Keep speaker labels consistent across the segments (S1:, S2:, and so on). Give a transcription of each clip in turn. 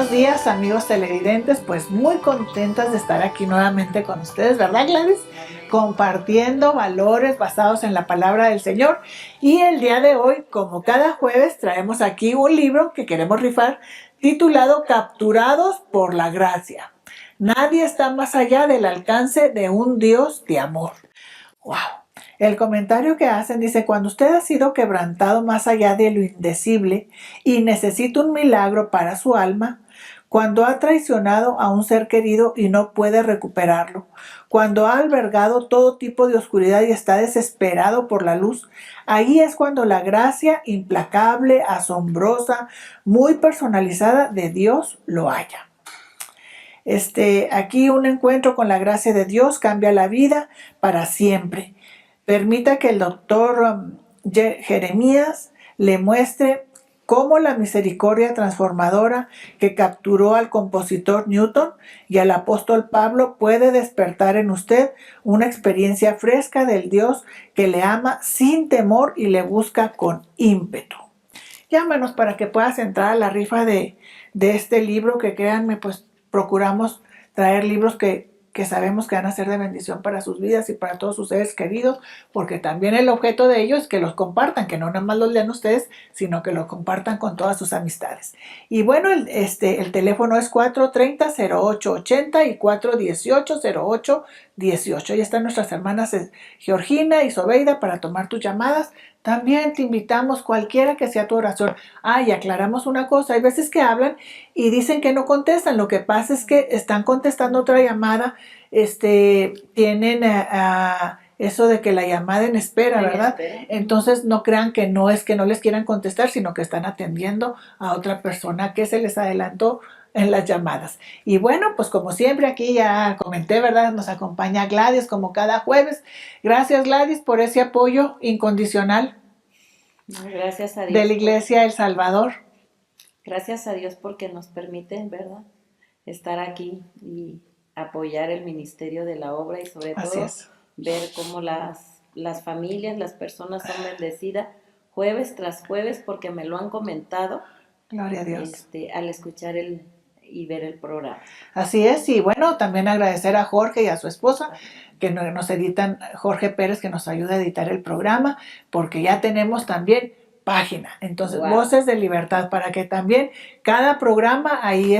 S1: buenos días, amigos televidentes, pues muy contentas de estar aquí nuevamente con ustedes, ¿verdad, Gladys? Compartiendo valores basados en la palabra del Señor. Y el día de hoy, como cada jueves, traemos aquí un libro que queremos rifar titulado Capturados por la Gracia. Nadie está más allá del alcance de un Dios de amor. ¡Wow! El comentario que hacen dice: cuando usted ha sido quebrantado más allá de lo indecible y necesita un milagro para su alma, cuando ha traicionado a un ser querido y no puede recuperarlo, cuando ha albergado todo tipo de oscuridad y está desesperado por la luz, ahí es cuando la gracia implacable, asombrosa, muy personalizada de Dios lo halla. Aquí un encuentro con la gracia de Dios cambia la vida para siempre. Permita que el doctor Jeremías le muestre cómo la misericordia transformadora que capturó al compositor Newton y al apóstol Pablo puede despertar en usted una experiencia fresca del Dios que le ama sin temor y le busca con ímpetu. Llámanos para que puedas entrar a la rifa de este libro, que créanme, pues procuramos traer libros que sabemos que van a ser de bendición para sus vidas y para todos sus seres queridos, porque también el objeto de ellos es que los compartan, que no nada más los lean ustedes, sino que los compartan con todas sus amistades. Y bueno, el teléfono es 430-0880 y 418-0818. Ahí están nuestras hermanas Georgina y Sobeida para tomar tus llamadas. También te invitamos, cualquiera que sea tu oración. Y aclaramos una cosa: hay veces que hablan y dicen que no contestan. Lo que pasa es que están contestando otra llamada, tienen eso de que la llamada en espera, ¿verdad? Entonces no crean que no es que no les quieran contestar, sino que están atendiendo a otra persona que se les adelantó en las llamadas. Y bueno, pues como siempre aquí ya comenté, ¿verdad? Nos acompaña Gladys como cada jueves. Gracias, Gladys, por ese apoyo incondicional.
S2: Gracias a Dios.
S1: De la Iglesia El Salvador.
S2: Gracias a Dios porque nos permiten, ¿verdad?, estar aquí y apoyar el ministerio de la obra y sobre todo ver cómo las familias, las personas son bendecidas jueves tras jueves, porque me lo han comentado.
S1: Gloria a Dios.
S2: Al escuchar y ver el programa.
S1: Así es. Y bueno, también agradecer a Jorge y a su esposa que nos editan, Jorge Pérez, que nos ayuda a editar el programa, porque ya tenemos también página. Entonces, wow. Voces de Libertad, para que también cada programa ahí va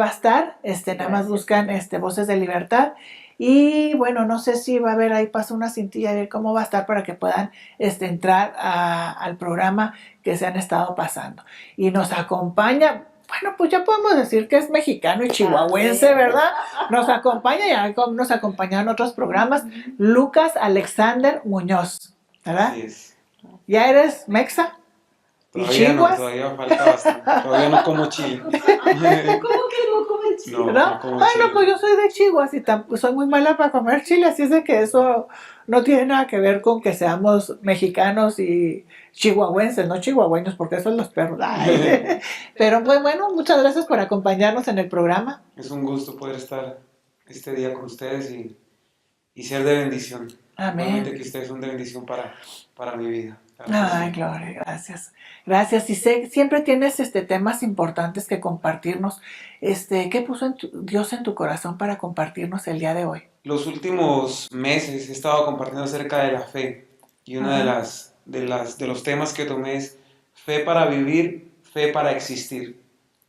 S1: a estar, nada más buscan Voces de Libertad. Y bueno, no sé si va a haber, ahí pasa una cintilla, a ver cómo va a estar para que puedan entrar al programa que se han estado pasando. Y nos acompaña, bueno, pues ya podemos decir que es mexicano y chihuahuense, ¿verdad? Nos acompaña, ya nos acompañan en otros programas, Lucas Alexander Muñoz, ¿verdad?
S3: Así es.
S1: ¿Ya eres mexa?
S3: Todavía no, todavía falta bastante. Todavía no como chile.
S2: ¿Cómo que no comen chile?
S1: No como chile. No, pues yo soy de Chihuahua y soy muy mala para comer chile, así es de que eso no tiene nada que ver con que seamos mexicanos y chihuahuenses, no chihuahueños, porque eso es los perros. Pero pues bueno, muchas gracias por acompañarnos en el programa.
S3: Es un gusto poder estar este día con ustedes y ser de bendición.
S1: Amén.
S3: Realmente que ustedes son de bendición para mi vida.
S1: Ay, Gloria, gracias. Gracias. Y siempre tienes temas importantes que compartirnos. ¿Qué puso Dios en tu corazón para compartirnos el día de hoy?
S3: Los últimos meses he estado compartiendo acerca de la fe. Y uno de los temas que tomé es fe para vivir, fe para existir.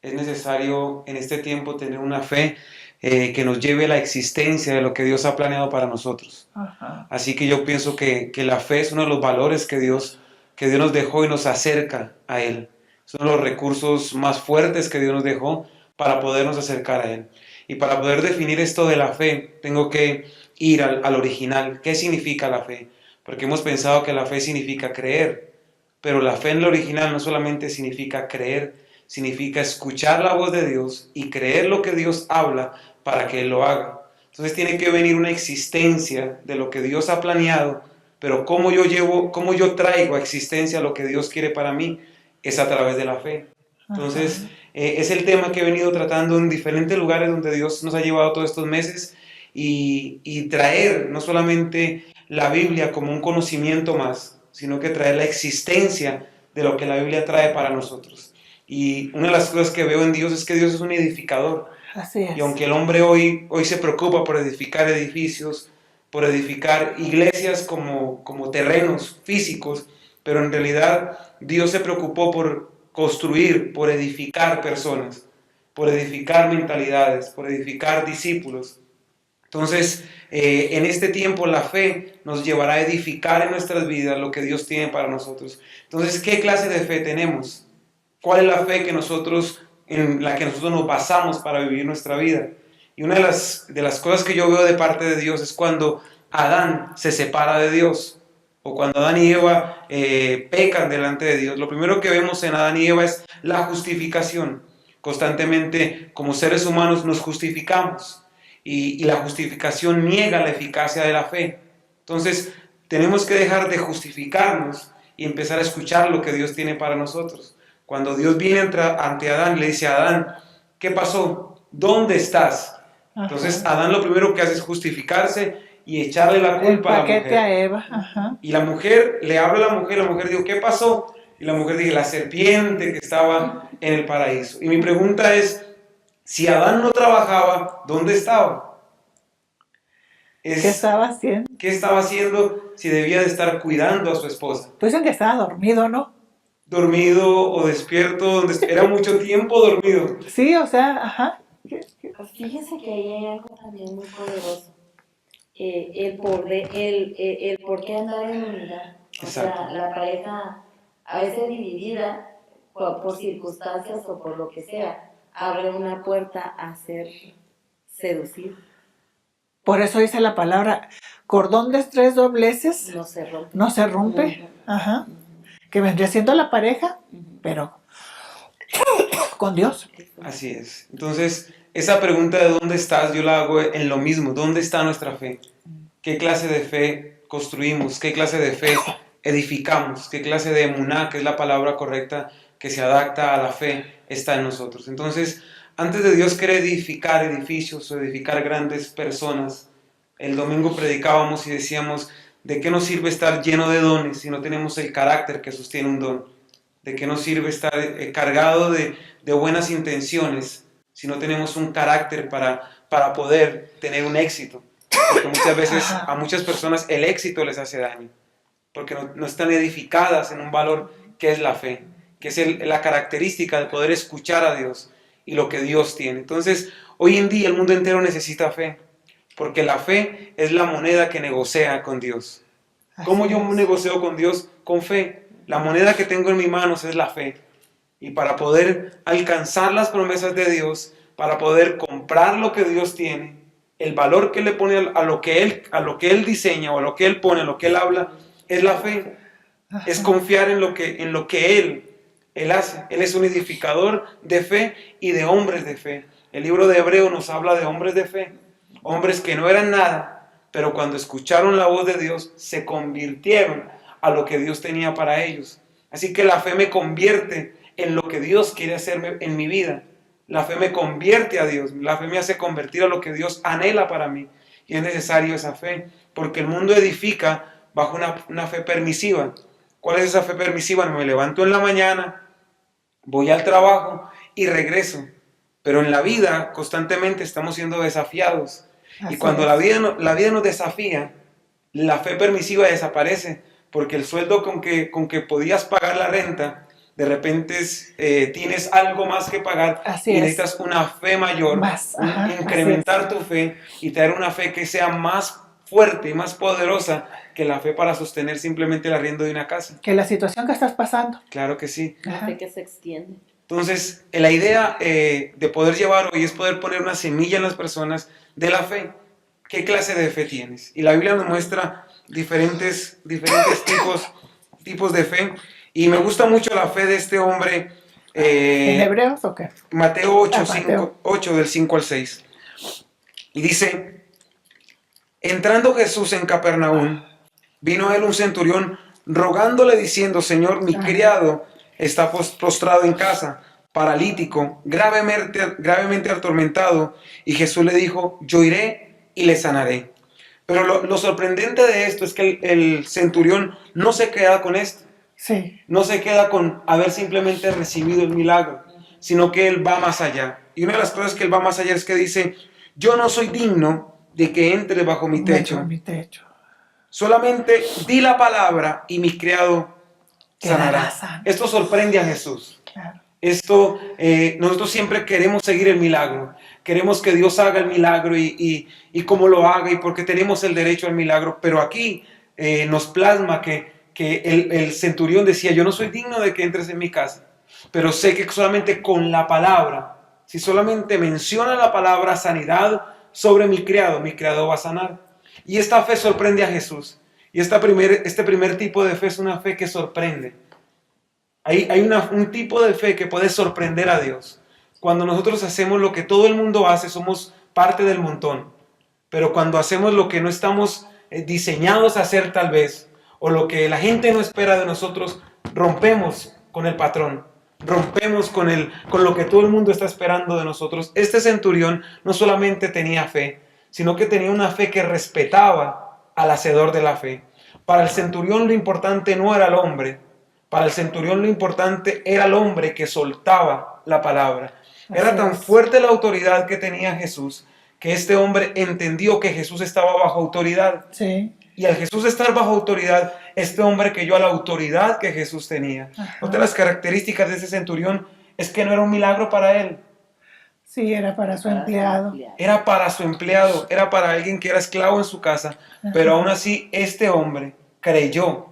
S3: Es necesario en este tiempo tener una fe que nos lleve a la existencia de lo que Dios ha planeado para nosotros.
S1: Ajá.
S3: Así que yo pienso que la fe es uno de los valores que Dios nos dejó y nos acerca a Él. Es uno de los recursos más fuertes que Dios nos dejó para podernos acercar a Él. Y para poder definir esto de la fe, tengo que ir al original. ¿Qué significa la fe? Porque hemos pensado que la fe significa creer, pero la fe en lo original no solamente significa creer, significa escuchar la voz de Dios y creer lo que Dios habla para que Él lo haga. Entonces tiene que venir una existencia de lo que Dios ha planeado, pero cómo yo traigo a existencia lo que Dios quiere para mí es a través de la fe. Entonces es el tema que he venido tratando en diferentes lugares donde Dios nos ha llevado todos estos meses y traer no solamente la Biblia como un conocimiento más, sino que traer la existencia de lo que la Biblia trae para nosotros. Y una de las cosas que veo en Dios es que Dios es un edificador.
S1: Así es.
S3: Y aunque el hombre hoy se preocupa por edificar edificios, por edificar iglesias como terrenos físicos, pero en realidad Dios se preocupó por construir, por edificar personas, por edificar mentalidades, por edificar discípulos. Entonces, en este tiempo la fe nos llevará a edificar en nuestras vidas lo que Dios tiene para nosotros. Entonces, ¿qué clase de fe tenemos? ¿Cuál es la fe en la que nosotros nos basamos para vivir nuestra vida? Y una de las cosas que yo veo de parte de Dios es cuando Adán se separa de Dios, o cuando Adán y Eva pecan delante de Dios. Lo primero que vemos en Adán y Eva es la justificación. Constantemente, como seres humanos, nos justificamos. Y la justificación niega la eficacia de la fe. Entonces, tenemos que dejar de justificarnos y empezar a escuchar lo que Dios tiene para nosotros. Cuando Dios viene ante Adán, le dice a Adán, ¿qué pasó? ¿Dónde estás? Entonces, Adán lo primero que hace es justificarse y echarle la culpa a la mujer.
S1: A Eva. Ajá.
S3: Y la mujer, le habla a la mujer dijo, ¿qué pasó? Y la mujer dice, la serpiente que estaba en el paraíso. Y mi pregunta es, si Adán no trabajaba, ¿dónde estaba?
S1: ¿Qué estaba haciendo?
S3: ¿Qué estaba haciendo si debía de estar cuidando a su esposa?
S1: Pues dicen que estaba dormido, ¿no?
S3: Dormido o despierto, era mucho tiempo dormido.
S1: Sí, o sea, ajá.
S2: Pues fíjense que ahí hay algo también muy poderoso. El por qué andar en unidad. O
S3: Exacto.
S2: sea, la pareja a veces dividida por circunstancias o por lo que sea, abre una puerta a ser seducido.
S1: Por eso dice la palabra, cordón de tres dobleces
S2: No se rompe.
S1: no se rompe. Ajá. Que vendría siendo la pareja, pero con Dios.
S3: Así es. Entonces, esa pregunta de dónde estás, yo la hago en lo mismo. ¿Dónde está nuestra fe? ¿Qué clase de fe construimos? ¿Qué clase de fe edificamos? ¿Qué clase de emuná, que es la palabra correcta que se adapta a la fe, está en nosotros? Entonces, antes de Dios querer edificar edificios o edificar grandes personas, el domingo predicábamos y decíamos, ¿de qué nos sirve estar lleno de dones si no tenemos el carácter que sostiene un don? ¿De qué nos sirve estar cargado de buenas intenciones si no tenemos un carácter para poder tener un éxito? Porque muchas veces a muchas personas el éxito les hace daño, porque no están edificadas en un valor que es la fe, que es la característica de poder escuchar a Dios y lo que Dios tiene. Entonces, hoy en día el mundo entero necesita fe, porque la fe es la moneda que negocia con Dios. ¿Cómo yo negocio con Dios? Con fe. La moneda que tengo en mis manos es la fe. Y para poder alcanzar las promesas de Dios, para poder comprar lo que Dios tiene, el valor que le pone a lo que Él diseña o a lo que Él pone, a lo que Él habla, es la fe. Es confiar en lo que Él hace. Él es un edificador de fe y de hombres de fe. El libro de Hebreo nos habla de hombres de fe. Hombres que no eran nada, pero cuando escucharon la voz de Dios, se convirtieron a lo que Dios tenía para ellos. Así que la fe me convierte en lo que Dios quiere hacer en mi vida. La fe me convierte a Dios. La fe me hace convertir a lo que Dios anhela para mí. Y es necesario esa fe, porque el mundo edifica bajo una fe permisiva. ¿Cuál es esa fe permisiva? Me levanto en la mañana, voy al trabajo y regreso. Pero en la vida constantemente estamos siendo desafiados. Así y cuando la vida nos desafía, la fe permisiva desaparece, porque el sueldo con que podías pagar la renta, de repente tienes algo más que pagar. Así y necesitas una fe mayor, incrementar tu fe y tener una fe que sea más fuerte y más poderosa que la fe para sostener simplemente el arriendo de una casa.
S1: Que la situación que estás pasando.
S3: Claro que sí.
S2: La fe que se extiende.
S3: Entonces, la idea de poder llevar hoy es poder poner una semilla en las personas de la fe. ¿Qué clase de fe tienes? Y la Biblia nos muestra diferentes tipos de fe. Y me gusta mucho la fe de este hombre.
S1: ¿En Hebreos o qué?
S3: Mateo 8, del 5 al 6. Y dice, entrando Jesús en Capernaum, vino a él un centurión rogándole diciendo, Señor, mi criado está postrado en casa, paralítico, gravemente atormentado. Y Jesús le dijo, yo iré y le sanaré. Pero lo sorprendente de esto es que el centurión no se queda con esto.
S1: Sí.
S3: No se queda con haber simplemente recibido el milagro, sino que Él va más allá. Y una de las cosas que Él va más allá es que dice, yo no soy digno de que entre bajo mi techo. Solamente di la palabra y mi criado sanará. Esto sorprende a Jesús.
S1: Claro.
S3: Esto, nosotros siempre queremos seguir el milagro. Queremos que Dios haga el milagro y cómo lo haga y porque tenemos el derecho al milagro. Pero aquí nos plasma que el centurión decía, yo no soy digno de que entres en mi casa, pero sé que solamente con la palabra, si solamente menciona la palabra sanidad sobre mi criado va a sanar. Y esta fe sorprende a Jesús. Y este primer tipo de fe es una fe que sorprende. Hay un tipo de fe que puede sorprender a Dios. Cuando nosotros hacemos lo que todo el mundo hace, somos parte del montón. Pero cuando hacemos lo que no estamos diseñados a hacer tal vez, o lo que la gente no espera de nosotros, rompemos con el patrón. Rompemos con lo que todo el mundo está esperando de nosotros. Este centurión no solamente tenía fe, sino que tenía una fe que respetaba al hacedor de la fe. Para el centurión lo importante no era el hombre. Para el centurión lo importante era el hombre que soltaba la palabra. Era tan fuerte la autoridad que tenía Jesús que este hombre entendió que Jesús estaba bajo autoridad.
S1: Sí.
S3: Y al Jesús estar bajo autoridad, este hombre creyó a la autoridad que Jesús tenía. Otra de las características de ese centurión es que no era un milagro para él.
S1: Sí, era para su empleado.
S3: Era para su empleado, era para alguien que era esclavo en su casa. Pero aún así, este hombre creyó,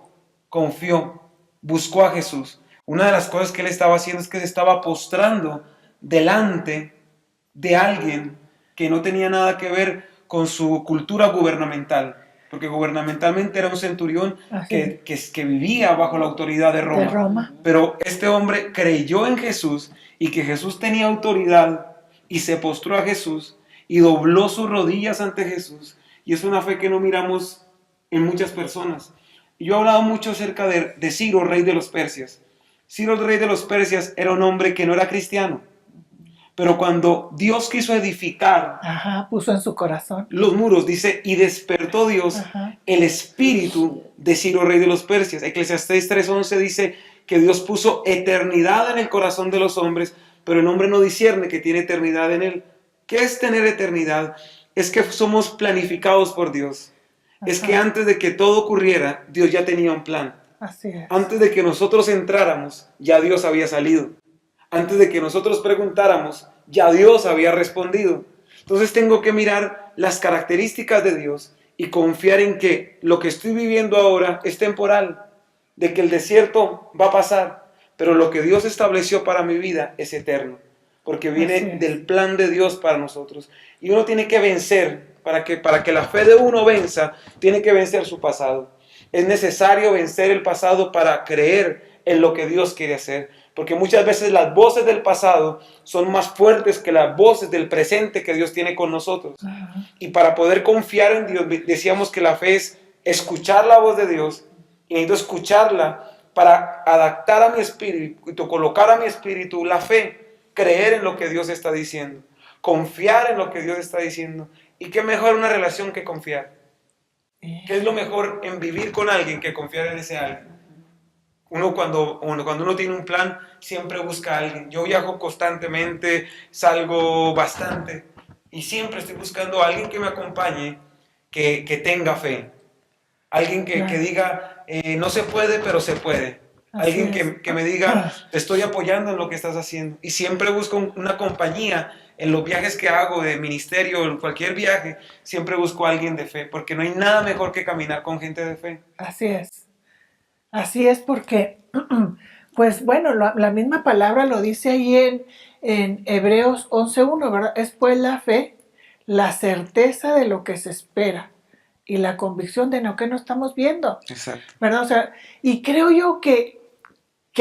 S3: confió, buscó a Jesús. Una de las cosas que él estaba haciendo es que se estaba postrando delante de alguien que no tenía nada que ver con su cultura gubernamental, porque gubernamentalmente era un centurión que vivía bajo la autoridad de Roma. Pero este hombre creyó en Jesús y que Jesús tenía autoridad y se postró a Jesús y dobló sus rodillas ante Jesús. Y es una fe que no miramos en muchas personas. Yo he hablado mucho acerca de Ciro, rey de los Persias. Ciro, el rey de los Persias, era un hombre que no era cristiano. Pero cuando Dios quiso edificar,
S1: puso en su corazón
S3: los muros, dice, y despertó Dios el espíritu de Ciro, rey de los Persias. Eclesiastés 3:11 dice que Dios puso eternidad en el corazón de los hombres, pero el hombre no discierne que tiene eternidad en él. ¿Qué es tener eternidad? Es que somos planificados por Dios. Es que antes de que todo ocurriera, Dios ya tenía un plan.
S1: Así es.
S3: Antes de que nosotros entráramos, ya Dios había salido. Antes de que nosotros preguntáramos, ya Dios había respondido. Entonces tengo que mirar las características de Dios y confiar en que lo que estoy viviendo ahora es temporal, de que el desierto va a pasar, pero lo que Dios estableció para mi vida es eterno, porque viene del plan de Dios para nosotros. Y uno tiene que vencer, para que la fe de uno venza, tiene que vencer su pasado. Es necesario vencer el pasado para creer en lo que Dios quiere hacer. Porque muchas veces las voces del pasado son más fuertes que las voces del presente que Dios tiene con nosotros. Y para poder confiar en Dios, decíamos que la fe es escuchar la voz de Dios. Y necesito escucharla para adaptar a mi espíritu, colocar a mi espíritu la fe, creer en lo que Dios está diciendo, confiar en lo que Dios está diciendo. ¿Y qué mejor una relación que confiar? ¿Qué es lo mejor en vivir con alguien que confiar en ese alguien? Cuando uno tiene un plan, siempre busca a alguien. Yo viajo constantemente, salgo bastante y siempre estoy buscando a alguien que me acompañe, que tenga fe. Alguien que diga, no se puede, pero se puede. Alguien que me diga, te estoy apoyando en lo que estás haciendo. Y siempre busco una compañía en los viajes que hago de ministerio, en cualquier viaje, siempre busco a alguien de fe, porque no hay nada mejor que caminar con gente de fe.
S1: Así es. Así es porque, pues bueno, la misma palabra lo dice ahí en Hebreos 11:1, ¿verdad? Es pues la fe, la certeza de lo que se espera y la convicción de lo que no estamos viendo.
S3: Exacto.
S1: ¿Verdad? O sea, y creo yo que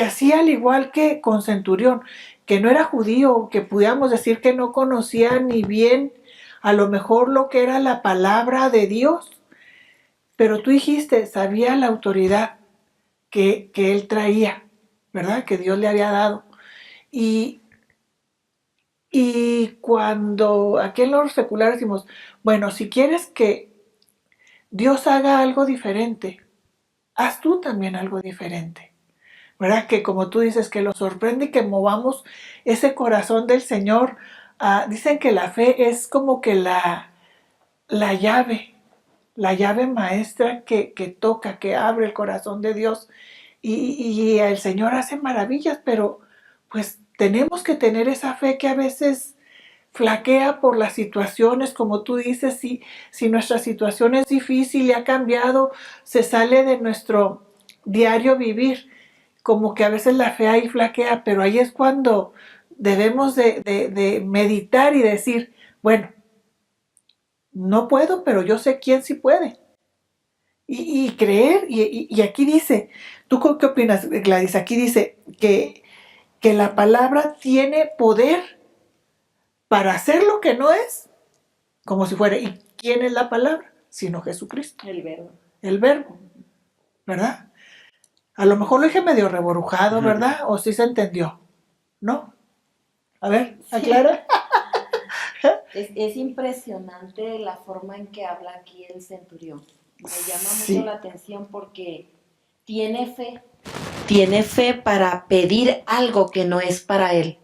S1: así al igual que con Centurión, que no era judío, que pudiéramos decir que no conocía ni bien a lo mejor lo que era la palabra de Dios, pero tú dijiste, sabía la autoridad que él traía, ¿verdad? Que Dios le había dado. Y cuando aquí en los seculares decimos, bueno, si quieres que Dios haga algo diferente, haz tú también algo diferente. ¿verdad? Que como tú dices, que lo sorprende y que movamos ese corazón del Señor. Dicen que la fe es como que la llave maestra que toca, que abre el corazón de Dios. Y el Señor hace maravillas, pero pues tenemos que tener esa fe que a veces flaquea por las situaciones, como tú dices, si nuestra situación es difícil y ha cambiado, se sale de nuestro diario vivir, como que a veces la fe ahí flaquea, pero ahí es cuando debemos de meditar y decir, bueno, no puedo, pero yo sé quién sí puede. Y creer, y aquí dice, ¿tú qué opinas, Gladys? Aquí dice que la palabra tiene poder para hacer lo que no es, como si fuera. ¿Y quién es la palabra? Sino Jesucristo.
S2: El verbo.
S1: El verbo, ¿verdad? A lo mejor lo dije medio reborujado, ¿verdad? ¿O sí se entendió? ¿No? A ver, aclara.
S2: Es impresionante la forma en que habla aquí el centurión. Me llama
S1: Sí.
S2: mucho la atención porque tiene fe. Tiene fe para pedir algo que no es para él.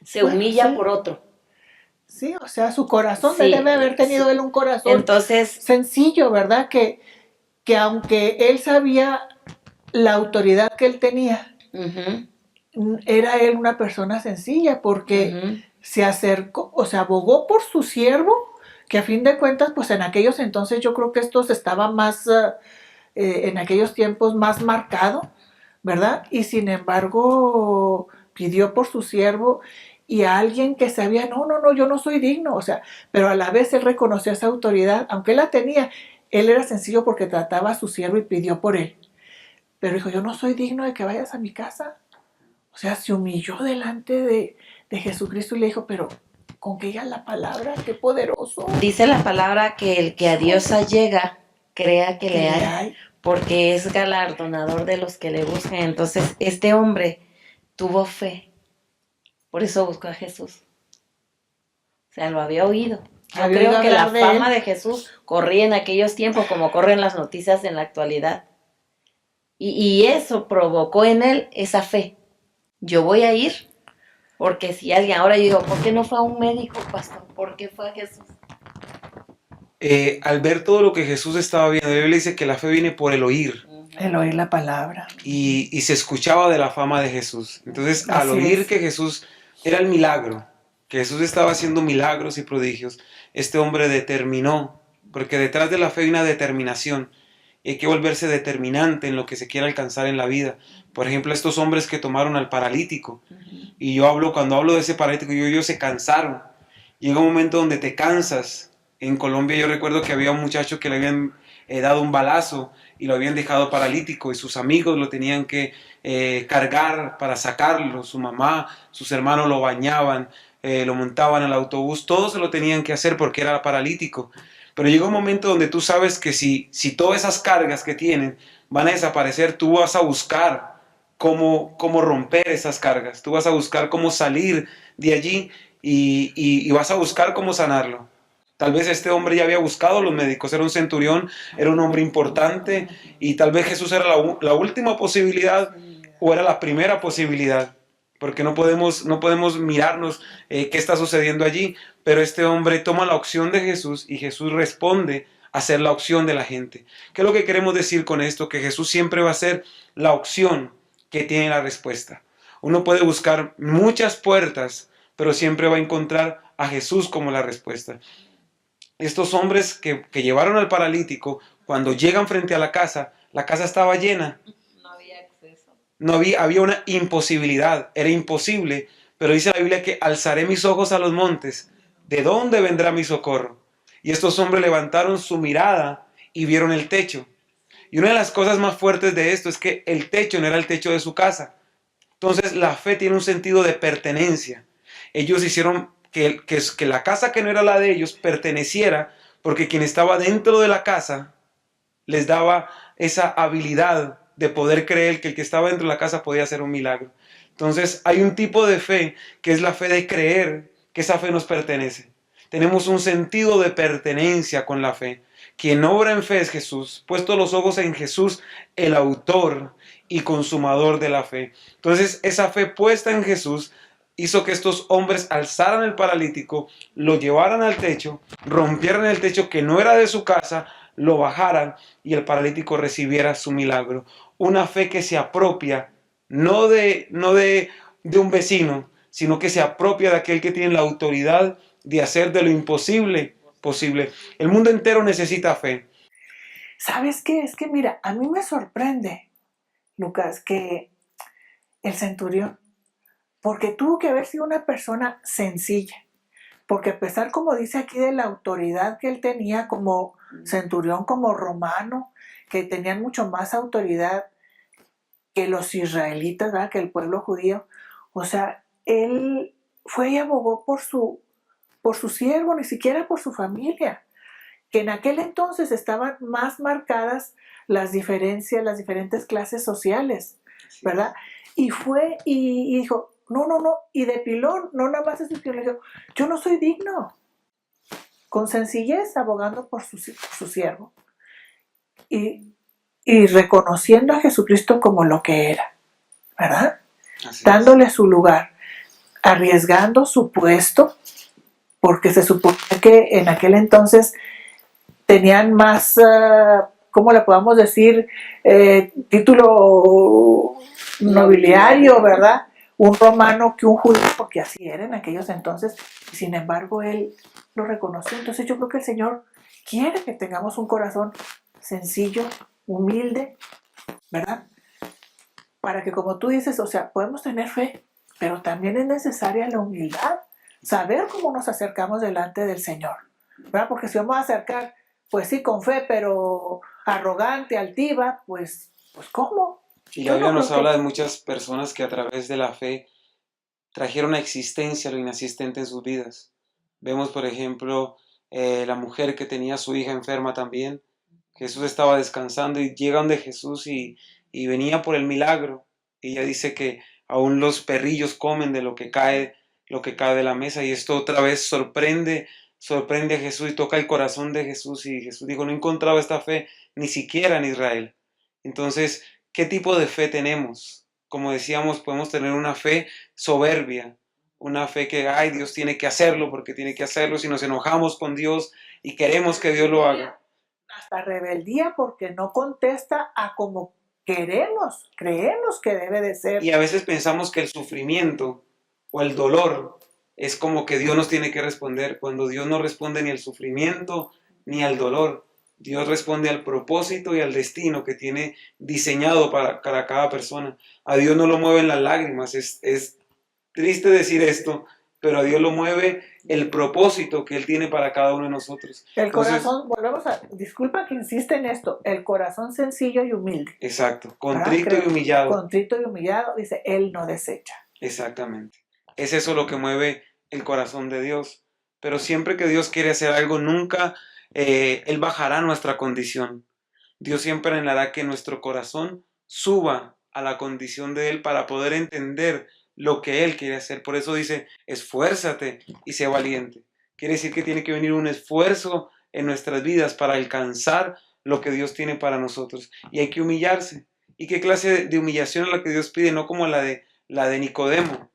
S2: Se
S1: Bueno,
S2: humilla
S1: sí.
S2: por otro.
S1: Sí, o sea, su corazón,
S2: Sí,
S1: debe haber tenido
S2: sí.
S1: él un corazón
S2: Entonces,
S1: sencillo, ¿verdad? Que aunque él sabía la autoridad que él tenía, era él una persona sencilla porque se acercó, o sea, abogó por su siervo, que a fin de cuentas, pues en aquellos entonces yo creo que estos estaban más, en aquellos tiempos más marcado, ¿verdad? Y sin embargo pidió por su siervo y a alguien que sabía, no, yo no soy digno, o sea, pero a la vez él reconoció esa autoridad, aunque él la tenía, él era sencillo porque trataba a su siervo y pidió por él. Pero dijo, yo no soy digno de que vayas a mi casa. O sea, se humilló delante de Jesucristo y le dijo, pero con que diga la palabra, qué poderoso.
S2: Dice la palabra que el que a Dios allega, crea que le hay, porque es galardonador de los que le buscan. Entonces, este hombre tuvo fe, por eso buscó a Jesús. O sea, lo había oído. Yo creo que la fama de Jesús corría en aquellos tiempos como corren las noticias en la actualidad. Y eso provocó en él esa fe. Yo voy a ir, porque si alguien, ahora yo digo, ¿por qué no fue a un médico, pastor? ¿Por qué fue a Jesús?
S3: Al ver todo lo que Jesús estaba viendo, la Biblia dice que la fe viene por el oír.
S1: El oír la palabra.
S3: Y se escuchaba de la fama de Jesús. Entonces, al oír que Jesús era el milagro, que Jesús estaba haciendo milagros y prodigios, este hombre determinó, porque detrás de la fe hay una determinación. Hay que volverse determinante en lo que se quiera alcanzar en la vida. Por ejemplo, estos hombres que tomaron al paralítico. Y cuando hablo de ese paralítico, ellos se cansaron. Llega un momento donde te cansas. En Colombia yo recuerdo que había un muchacho que le habían dado un balazo y lo habían dejado paralítico y sus amigos lo tenían que cargar para sacarlo. Su mamá, sus hermanos lo bañaban, lo montaban al autobús. Todos se lo tenían que hacer porque era paralítico. Pero llega un momento donde tú sabes que si todas esas cargas que tienen van a desaparecer, tú vas a buscar cómo romper esas cargas. Tú vas a buscar cómo salir de allí y vas a buscar cómo sanarlo. Tal vez este hombre ya había buscado a los médicos, era un centurión, era un hombre importante y tal vez Jesús era la última posibilidad o era la primera posibilidad. Porque no podemos mirarnos qué está sucediendo allí, pero este hombre toma la opción de Jesús y Jesús responde a ser la opción de la gente. ¿Qué es lo que queremos decir con esto? Que Jesús siempre va a ser la opción que tiene la respuesta. Uno puede buscar muchas puertas, pero siempre va a encontrar a Jesús como la respuesta. Estos hombres que llevaron al paralítico, cuando llegan frente a la casa estaba llena. No había una imposibilidad, era imposible, pero dice la Biblia que alzaré mis ojos a los montes, ¿de dónde vendrá mi socorro? Y estos hombres levantaron su mirada y vieron el techo. Y una de las cosas más fuertes de esto es que el techo no era el techo de su casa. Entonces la fe tiene un sentido de pertenencia. Ellos hicieron que la casa que no era la de ellos perteneciera, porque quien estaba dentro de la casa les daba esa habilidad de poder creer que el que estaba dentro de la casa podía hacer un milagro. Entonces hay un tipo de fe que es la fe de creer que esa fe nos pertenece. Tenemos un sentido de pertenencia con la fe. Quien obra en fe es Jesús. Puesto los ojos en Jesús, el autor y consumador de la fe. Entonces, esa fe puesta en Jesús hizo que estos hombres alzaran el paralítico, lo llevaran al techo, rompieran el techo que no era de su casa, lo bajaran y el paralítico recibiera su milagro. Una fe que se apropia no de un vecino, sino que se apropia de aquel que tiene la autoridad de hacer de lo imposible posible. El mundo entero necesita fe.
S1: ¿Sabes qué? Es que mira, a mí me sorprende, Lucas, que el centurión, porque tuvo que haber sido una persona sencilla, porque a pesar, como dice aquí, de la autoridad que él tenía como centurión, como romano, que tenían mucho más autoridad que los israelitas, ¿verdad? Que el pueblo judío, o sea, él fue y abogó por su siervo, ni siquiera por su familia, que en aquel entonces estaban más marcadas las diferencias, las diferentes clases sociales, ¿verdad? Y fue y dijo, no, y de pilón, no nada más es de pilón, le dijo, yo no soy digno, con sencillez abogando por su siervo, y reconociendo a Jesucristo como lo que era, ¿verdad? Dándole su lugar, arriesgando su puesto, porque se supone que en aquel entonces tenían más, ¿cómo le podemos decir? Título nobiliario, ¿verdad? Un romano que un judío, porque así era en aquellos entonces, y sin embargo él lo reconoció. Entonces yo creo que el Señor quiere que tengamos un corazón sencillo, humilde, ¿verdad? Para que, como tú dices, o sea, podemos tener fe, pero también es necesaria la humildad, saber cómo nos acercamos delante del Señor, ¿verdad? Porque si vamos a acercar, pues sí, con fe, pero arrogante, altiva, pues ¿cómo?
S3: Y la Biblia nos habla de muchas personas que a través de la fe trajeron a existencia lo inexistente en sus vidas. Vemos, por ejemplo, la mujer que tenía a su hija enferma también. Jesús estaba descansando y llega donde Jesús y venía por el milagro. Y ella dice que aún los perrillos comen de lo que cae de la mesa, y esto otra vez sorprende a Jesús y toca el corazón de Jesús, y Jesús dijo, no encontraba esta fe ni siquiera en Israel. Entonces, ¿qué tipo de fe tenemos? Como decíamos, podemos tener una fe soberbia, una fe que, ay, Dios tiene que hacerlo porque tiene que hacerlo, si nos enojamos con Dios y queremos que Dios lo haga.
S1: Hasta rebeldía porque no contesta a como creemos que debe de ser.
S3: Y a veces pensamos que el sufrimiento o el dolor es como que Dios nos tiene que responder, cuando Dios no responde ni al sufrimiento ni al dolor. Dios responde al propósito y al destino que tiene diseñado para cada persona. A Dios no lo mueven las lágrimas, es triste decir esto, pero a Dios lo mueve el propósito que Él tiene para cada uno de nosotros.
S1: El corazón, disculpa que insiste en esto, el corazón sencillo y humilde.
S3: Exacto, contrito y humillado.
S1: Contrito y humillado, dice, Él no desecha.
S3: Exactamente. Es eso lo que mueve el corazón de Dios. Pero siempre que Dios quiere hacer algo, nunca Él bajará nuestra condición. Dios siempre anhelará que nuestro corazón suba a la condición de Él para poder entender lo que Él quiere hacer. Por eso dice, esfuérzate y sé valiente. Quiere decir que tiene que venir un esfuerzo en nuestras vidas para alcanzar lo que Dios tiene para nosotros. Y hay que humillarse. ¿Y qué clase de humillación es la que Dios pide? No como la de Nicodemo,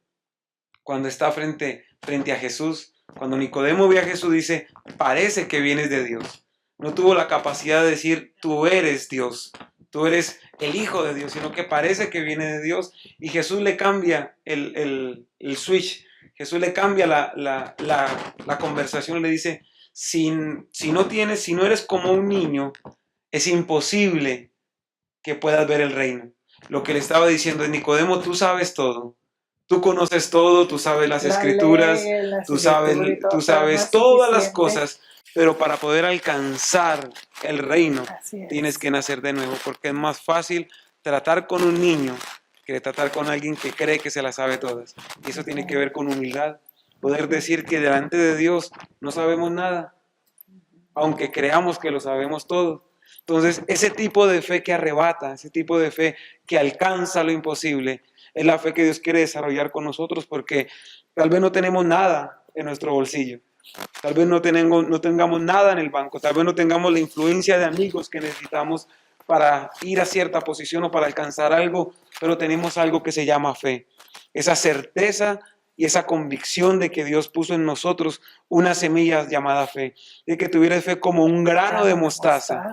S3: cuando está frente a Jesús. Cuando Nicodemo ve a Jesús, dice, parece que vienes de Dios. No tuvo la capacidad de decir, tú eres Dios, tú eres el Hijo de Dios, sino que parece que viene de Dios. Y Jesús le cambia el switch, Jesús le cambia la conversación, le dice, si no eres como un niño, es imposible que puedas ver el reino. Lo que le estaba diciendo es, Nicodemo, tú sabes todo, tú conoces todo, tú sabes las escrituras, tú sabes todas las cosas, pero para poder alcanzar el reino tienes que nacer de nuevo, porque es más fácil tratar con un niño que tratar con alguien que cree que se las sabe todas. Y eso tiene que ver con humildad, poder decir que delante de Dios no sabemos nada, aunque creamos que lo sabemos todo. Entonces, ese tipo de fe que arrebata, ese tipo de fe que alcanza lo imposible, es la fe que Dios quiere desarrollar con nosotros, porque tal vez no tenemos nada en nuestro bolsillo, tal vez no tengamos nada en el banco, tal vez no tengamos la influencia de amigos que necesitamos para ir a cierta posición o para alcanzar algo, pero tenemos algo que se llama fe. Esa certeza y esa convicción de que Dios puso en nosotros una semilla llamada fe, de que tuvieras fe como un grano de mostaza.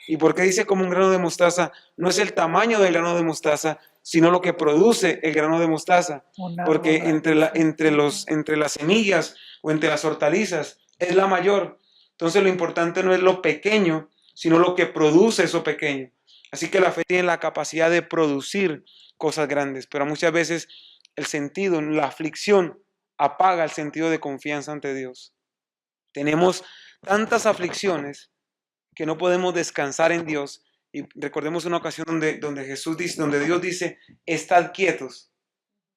S3: ¿Y por qué dice como un grano de mostaza? No es el tamaño del grano de mostaza, sino lo que produce el grano de mostaza. Porque entre las semillas o entre las hortalizas es la mayor. Entonces lo importante no es lo pequeño, sino lo que produce eso pequeño. Así que la fe tiene la capacidad de producir cosas grandes, pero muchas veces el sentido, la aflicción apaga el sentido de confianza ante Dios. Tenemos tantas aflicciones que no podemos descansar en Dios. Y recordemos una ocasión donde Jesús dice, donde Dios dice, estad quietos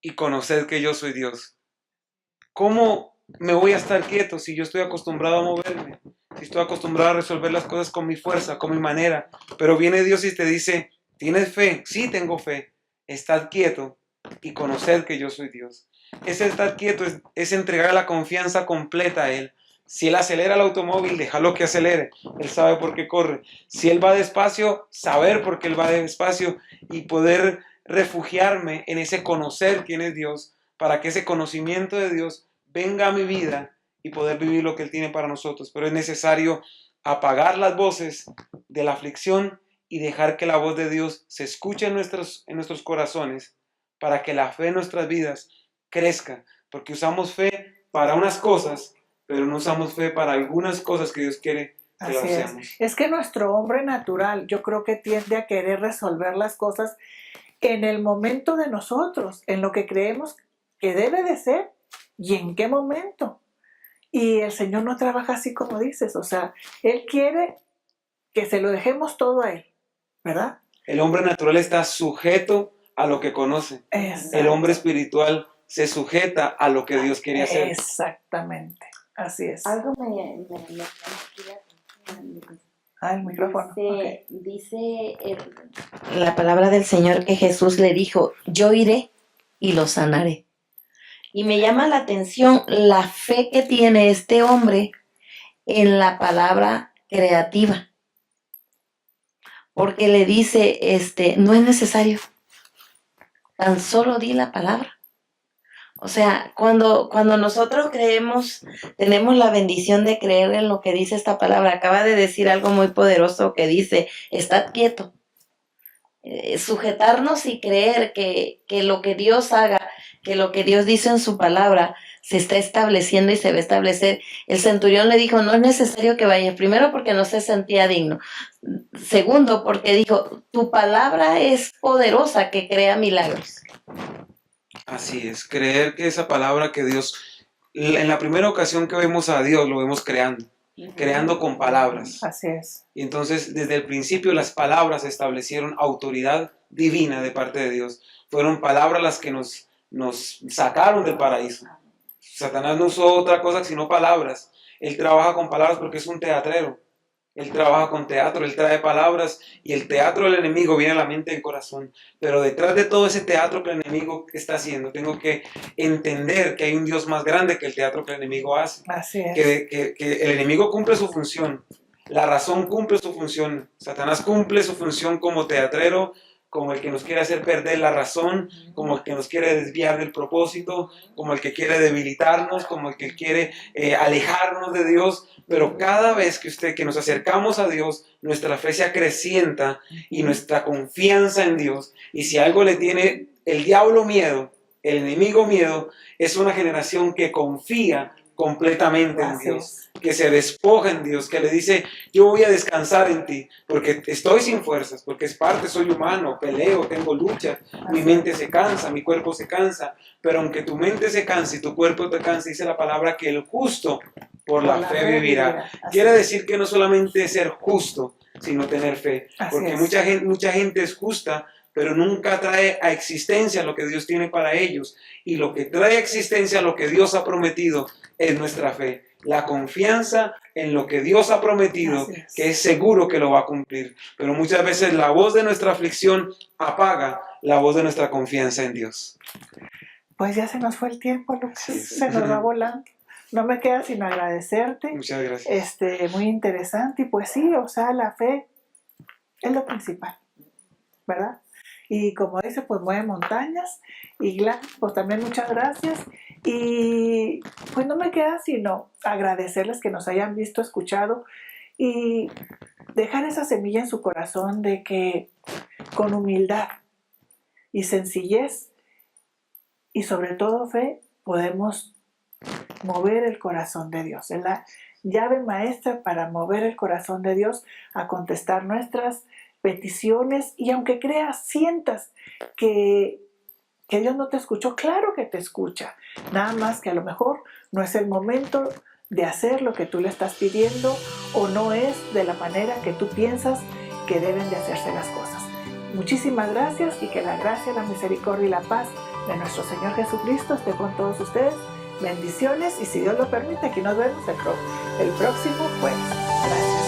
S3: y conoced que yo soy Dios. ¿Cómo me voy a estar quieto si yo estoy acostumbrado a moverme? Si estoy acostumbrado a resolver las cosas con mi fuerza, con mi manera. Pero viene Dios y te dice, ¿tienes fe? Sí, tengo fe. Estad quieto y conoced que yo soy Dios. Ese estar quieto es entregar la confianza completa a Él. Si Él acelera el automóvil, déjalo que acelere. Él sabe por qué corre. Si Él va despacio, saber por qué Él va despacio y poder refugiarme en ese conocer quién es Dios, para que ese conocimiento de Dios venga a mi vida y poder vivir lo que Él tiene para nosotros. Pero es necesario apagar las voces de la aflicción y dejar que la voz de Dios se escuche en nuestros corazones, para que la fe en nuestras vidas crezca, porque usamos fe para unas cosas, pero no usamos fe para algunas cosas que Dios quiere que las usemos.
S1: Es que nuestro hombre natural, yo creo que tiende a querer resolver las cosas en el momento de nosotros, en lo que creemos que debe de ser y en qué momento. Y el Señor no trabaja así como dices, o sea, Él quiere que se lo dejemos todo a Él, ¿verdad?
S3: El hombre natural está sujeto a lo que conoce. Exacto. El hombre espiritual se sujeta a lo que Dios quiere hacer.
S1: Exactamente, así es.
S2: Algo me
S1: el micrófono.
S2: Dice la palabra del Señor que Jesús le dijo, yo iré y lo sanaré. Y me llama la atención la fe que tiene este hombre en la palabra creativa. Porque le dice, no es necesario, tan solo di la palabra. O sea, cuando nosotros creemos, tenemos la bendición de creer en lo que dice esta palabra. Acaba de decir algo muy poderoso que dice, estad quieto. Sujetarnos y creer que lo que Dios haga, que lo que Dios dice en su palabra se está estableciendo y se va a establecer. El centurión le dijo, no es necesario que vayas. Primero, porque no se sentía digno. Segundo, porque dijo, tu palabra es poderosa que crea milagros.
S3: Así es, creer que esa palabra que Dios, en la primera ocasión que vemos a Dios, lo vemos creando con palabras.
S1: Así es.
S3: Y entonces, desde el principio, las palabras establecieron autoridad divina de parte de Dios. Fueron palabras las que nos sacaron del paraíso. Satanás no usó otra cosa sino palabras. Él trabaja con palabras porque es un teatrero. Él trabaja con teatro, él trae palabras y el teatro del enemigo viene a la mente y al corazón. Pero detrás de todo ese teatro que el enemigo está haciendo, tengo que entender que hay un Dios más grande que el teatro que el enemigo hace.
S1: Así es.
S3: Que el enemigo cumple su función, la razón cumple su función, Satanás cumple su función como teatrero, como el que nos quiere hacer perder la razón, como el que nos quiere desviar del propósito, como el que quiere debilitarnos, como el que quiere alejarnos de Dios. Pero cada vez que nos acercamos a Dios, nuestra fe se acrecienta y nuestra confianza en Dios. Y si algo le tiene el diablo miedo, el enemigo miedo, es una generación que confía completamente en Dios, que se despoja en Dios, que le dice, yo voy a descansar en ti, porque estoy sin fuerzas, porque es parte, soy humano, peleo, tengo lucha, mi mente se cansa, mi cuerpo se cansa, pero aunque tu mente se canse y tu cuerpo te canse, dice la palabra que el justo por la fe vivirá. Quiere decir que no solamente ser justo, sino tener fe, porque mucha gente es justa, pero nunca trae a existencia lo que Dios tiene para ellos. Y lo que trae a existencia lo que Dios ha prometido es nuestra fe. La confianza en lo que Dios ha prometido, que es seguro que lo va a cumplir. Pero muchas veces la voz de nuestra aflicción apaga la voz de nuestra confianza en Dios.
S1: Pues ya se nos fue el tiempo, Lucas. Se nos va volando. No me queda sin agradecerte.
S3: Muchas gracias.
S1: Muy interesante. Y pues sí, o sea, la fe Es lo principal, ¿verdad? Y como dice, pues mueve montañas. Y Gladys, pues también muchas gracias. Y pues no me queda sino agradecerles que nos hayan visto, escuchado y dejar esa semilla en su corazón de que con humildad y sencillez y sobre todo fe podemos mover el corazón de Dios. Es la llave maestra para mover el corazón de Dios a contestar nuestras peticiones. Y aunque creas, sientas que Dios no te escuchó, claro que te escucha. Nada más que a lo mejor no es el momento de hacer lo que tú le estás pidiendo, o no es de la manera que tú piensas que deben de hacerse las cosas. Muchísimas gracias, y que la gracia, la misericordia y la paz de nuestro Señor Jesucristo esté con todos ustedes. Bendiciones, y si Dios lo permite, aquí nos vemos el próximo jueves. Gracias.